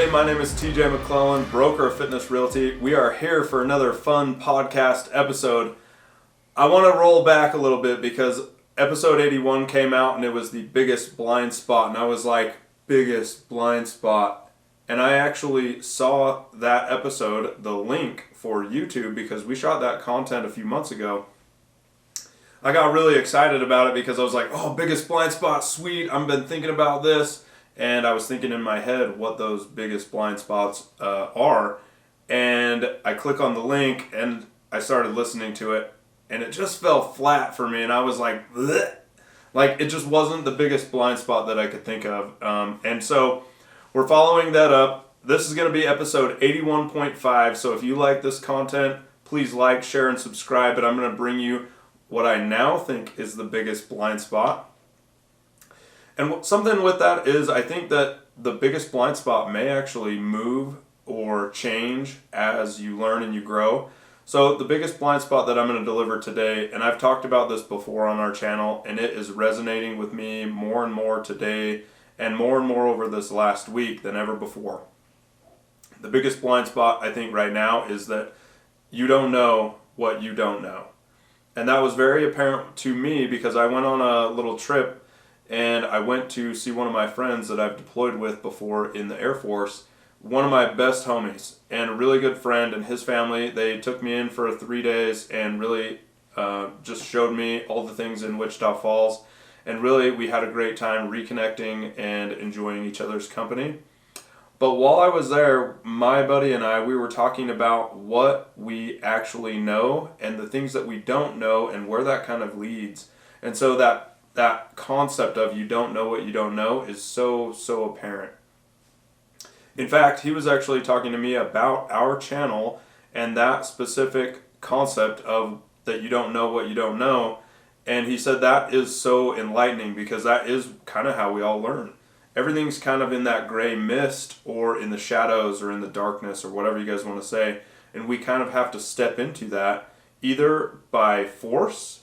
everybody. My name is TJ McClellan, broker of Fitness Realty. We are here for another fun podcast episode. I want to roll back a little bit because episode 81 came out and it was the biggest blind spot. And I was like, biggest blind spot. And I actually saw that episode, the link for YouTube, because we shot that content a few months ago. I got really excited about it because I was like, oh, biggest blind spot, sweet. I've been thinking about this. And I was thinking in my head what those biggest blind spots are. And I click on the link and I started listening to it. And it just fell flat for me. And I was like, bleh. Like it just wasn't the biggest blind spot that I could think of. And so we're following that up. This is going to be episode 81.5. So if you like this content, please like, share, and subscribe. But I'm going to bring you what I now think is the biggest blind spot. And something with that is I think that the biggest blind spot may actually move or change as you learn and you grow. So the biggest blind spot that I'm going to deliver today, and I've talked about this before on our channel, and it is resonating with me more and more today and more over this last week than ever before. The biggest blind spot I think right now is that you don't know what you don't know. And that was very apparent to me because I went on a little trip and I went to see one of my friends that I've deployed with before in the Air Force, one of my best homies and a really good friend and his family. They took me in for 3 days and really just showed me all the things in Wichita Falls. And really we had a great time reconnecting and enjoying each other's company. But while I was there, my buddy and I, we were talking about what we actually know and the things that we don't know and where that kind of leads. And so that concept of you don't know what you don't know is so apparent. In fact, he was actually talking to me about our channel and that specific concept of that you don't know what you don't know. And he said that is so enlightening because that is kind of how we all learn. Everything's kind of in that gray mist or in the shadows or in the darkness or whatever you guys want to say. And we kind of have to step into that either by force.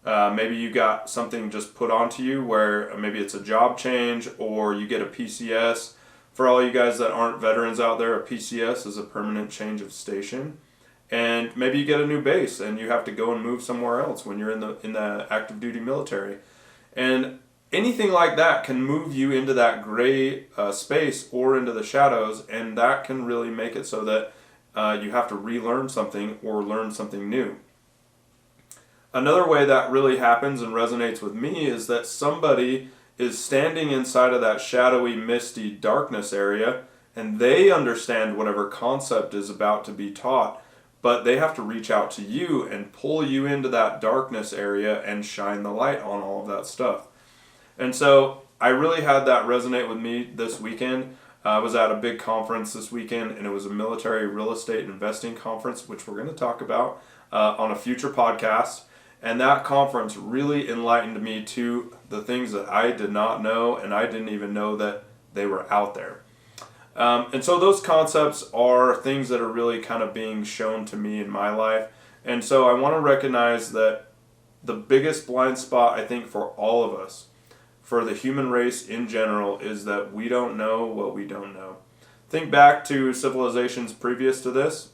Maybe you got something just put onto you where maybe it's a job change or you get a PCS. For all you guys that aren't veterans out there, a PCS is a permanent change of station. And maybe you get a new base and you have to go and move somewhere else when you're in the active duty military. And anything like that can move you into that gray space or into the shadows, and that can really make it so that you have to relearn something or learn something new. Another way that really happens and resonates with me is that somebody is standing inside of that shadowy, misty darkness area and they understand whatever concept is about to be taught, but they have to reach out to you and pull you into that darkness area and shine the light on all of that stuff. And so I really had that resonate with me this weekend. I was at a big conference this weekend and it was a military real estate investing conference, which we're going to talk about on a future podcast. And that conference really enlightened me to the things that I did not know and I didn't even know that they were out there. And so those concepts are things that are really kind of being shown to me in my life. And so I want to recognize that the biggest blind spot, I think, for all of us, for the human race in general, is that we don't know what we don't know. Think back to civilizations previous to this.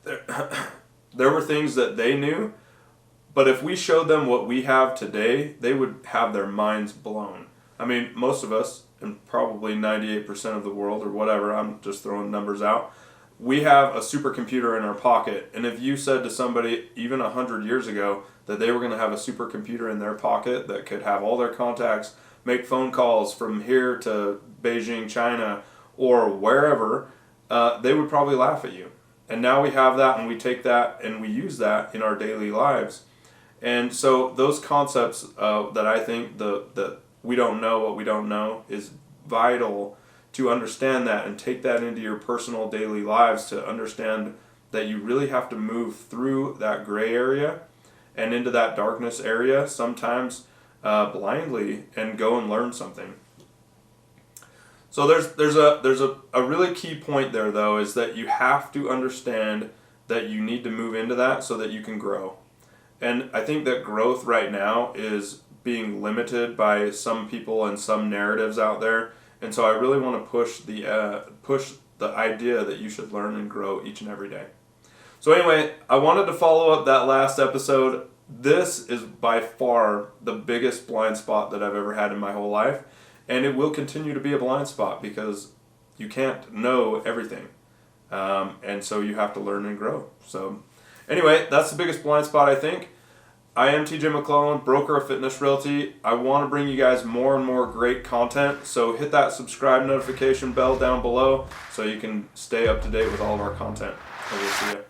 There were things that they knew. But if we showed them what we have today, they would have their minds blown. I mean, most of us, and probably 98% of the world or whatever, I'm just throwing numbers out, we have a supercomputer in our pocket. And if you said to somebody even 100 years ago that they were going to have a supercomputer in their pocket that could have all their contacts, make phone calls from here to Beijing, China, or wherever, they would probably laugh at you. And now we have that and we take that and we use that in our daily lives. And so those concepts that I think that we don't know what we don't know is vital to understand that and take that into your personal daily lives to understand that you really have to move through that gray area and into that darkness area sometimes blindly and go and learn something. So there's a really key point there though, is that you have to understand that you need to move into that so that you can grow. And I think that growth right now is being limited by some people and some narratives out there. And so I really want to push the idea that you should learn and grow each and every day. So anyway, I wanted to follow up that last episode. This is by far the biggest blind spot that I've ever had in my whole life. And it will continue to be a blind spot because you can't know everything. And so you have to learn and grow. So anyway, that's the biggest blind spot, I think. I am TJ McClellan, broker of Fitness Realty. I want to bring you guys more and more great content. So hit that subscribe notification bell down below so you can stay up to date with all of our content. And we'll see you.